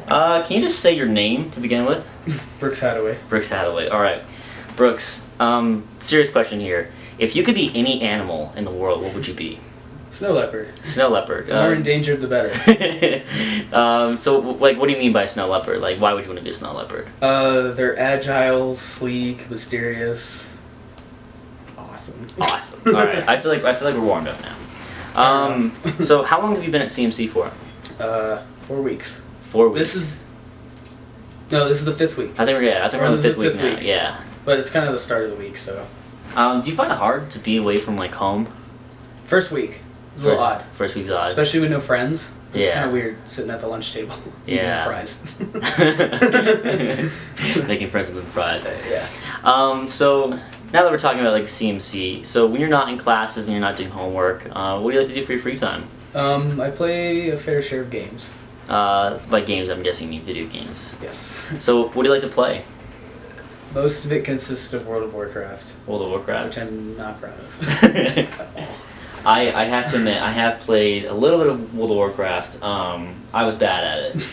Can you just say your name to begin with? Brooks Hadaway. Brooks Hadaway. All right, Brooks. Serious question here. If you could be any animal in the world, what would you be? Snow leopard. Snow leopard. The more endangered, the better. So, like, what do you mean by snow leopard? Like, why would you want to be a snow leopard? They're agile, sleek, mysterious. Awesome. Awesome. All right. I feel like we're warmed up now. So, how long have you been at CMC for? 4 weeks. 4 weeks. This is the 5th week. I think we're on the fifth week now. week. Yeah. But it's kind of the start of the week, so. Do you find it hard to be away from like home? First week. It was a little odd. First week's odd. Especially with no friends. It's Yeah. kind of weird sitting at the lunch table Yeah. eating fries. Making friends with the fries. Yeah. So now that we're talking about like CMC, so when you're not in classes and you're not doing homework, what do you like to do for your free time? I play a fair share of games. By games, I'm guessing you mean video games. Yes. So what do you like to play? Most of it consists of World of Warcraft. World of Warcraft. Which I'm not proud of. I have to admit, I have played a little bit of World of Warcraft. I was bad at it.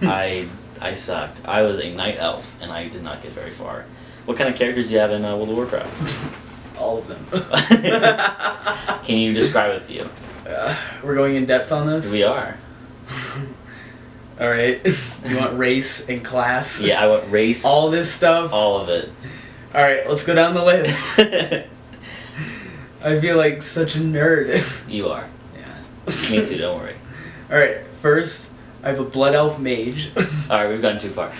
I sucked. I was a night elf, and I did not get very far. What kind of characters do you have in World of Warcraft? All of them. Can you describe a few? We're going in depth on this? We are. Alright. You want race and class? Yeah, I want race. All this stuff? All of it. Alright, let's go down the list. I feel like such a nerd. You are. Yeah. Me too, don't worry. Alright, first, I have a Blood Elf Mage. Alright, we've gotten too far.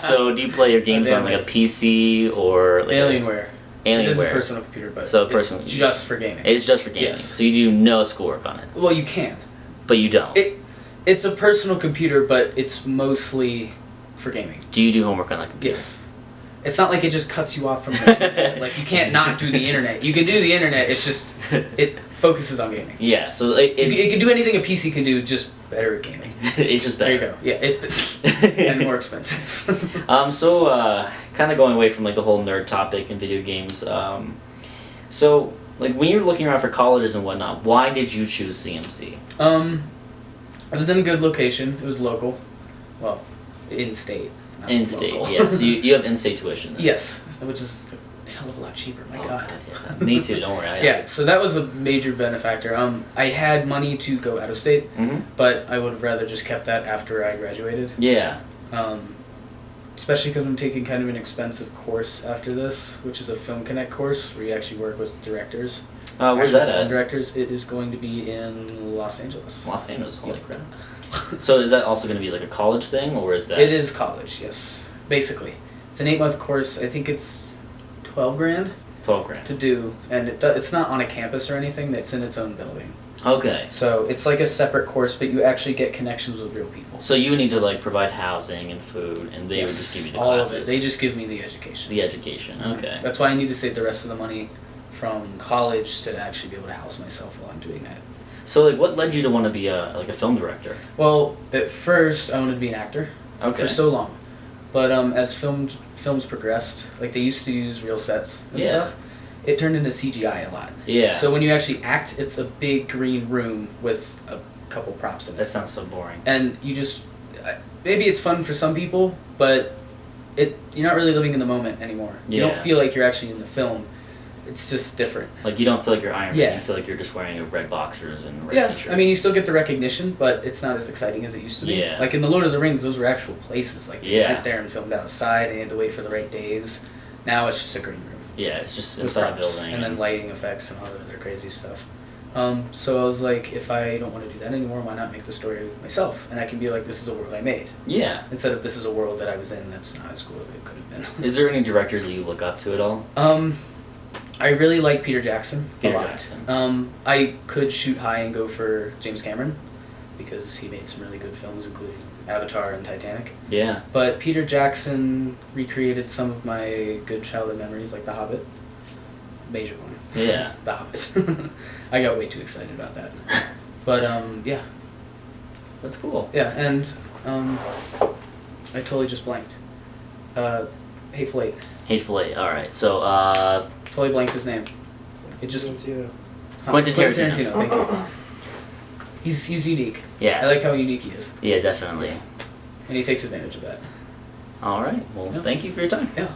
So, do you play your games on like a PC or like Alienware. It is a Alienware? personal computer, but So it's just for gaming. It's just for gaming. Yes. So you do no schoolwork on it. Well, you can. But you don't. It's a personal computer, but it's mostly for gaming. Do you do homework on that computer? Yes. It's not like it just cuts you off from the internet. Like, you can't not do the internet. You can do the internet, it's just, it focuses on gaming. Yeah, so it can do anything a PC can do, just better at gaming. It's just better. There you go. Yeah, and more expensive. Kind of going away from like the whole nerd topic in video games. So, like when you're looking around for colleges and whatnot, why did you choose CMC? I was in a good location. It was local. Well, in-state. In-state, local. yeah. So you have in-state tuition then? Yes, which is a hell of a lot cheaper. My God. Yeah. Me too. Don't worry. Yeah, so that was a major benefactor. I had money to go out of state, but I would have rather just kept that after I graduated. Yeah. Especially because I'm taking kind of an expensive course after this, which is a Film Connect course where you actually work with directors. Where's that at? Directors. It is going to be in Los Angeles. Los Angeles. Holy Yep. crap. So is that also going to be like a college thing, or is that? It is college, yes. Basically, it's an 8-month course. I think it's $12,000. 12 grand. To do, and it's not on a campus or anything. It's in its own building. Okay. So it's like a separate course, but you actually get connections with real people. So you need to like provide housing and food, and they would just give you the all classes. of it. They just give me the education. The education. Okay. That's why I need to save the rest of the money from college to actually be able to house myself while I'm doing that. So like, what led you to want to be a film director? Well, at first I wanted to be an actor. Okay. For so long, but as films progressed, like they used to use real sets and stuff. It turned into CGI a lot. Yeah. So when you actually act, it's a big green room with a couple props in it. That sounds so boring. And you just, maybe it's fun for some people, but you're not really living in the moment anymore. You don't feel like you're actually in the film. It's just different. Like you don't feel like you're Iron Man. Yeah. You feel like you're just wearing a red boxers and a red t-shirt. I mean, you still get the recognition, but it's not as exciting as it used to be. Yeah. Like in the Lord of the Rings, those were actual places. Like you went there and filmed outside, and you had to wait for the right days. Now it's just a green room. Yeah, it's just inside a building. And then lighting effects and all the other crazy stuff. So I was like, if I don't want to do that anymore, why not make the story myself? And I can be like, this is a world I made. Yeah. Instead of this is a world that I was in that's not as cool as it could have been. Is there any directors that you look up to at all? I really like Peter Jackson a lot. Jackson. I could shoot high and go for James Cameron because he made some really good films, including Avatar and Titanic. Yeah. But Peter Jackson recreated some of my good childhood memories, like The Hobbit. Major one. Yeah. The Hobbit. I got way too excited about that. But, yeah. That's cool. Yeah, and I totally just blanked. Hateful Eight. Hateful Eight, alright. So, Totally blanked his name. It just... Quentin Tarantino. Thank you. He's unique. Yeah. I like how unique he is. Yeah, definitely. And he takes advantage of that. All right. Well, thank you for your time. Yeah.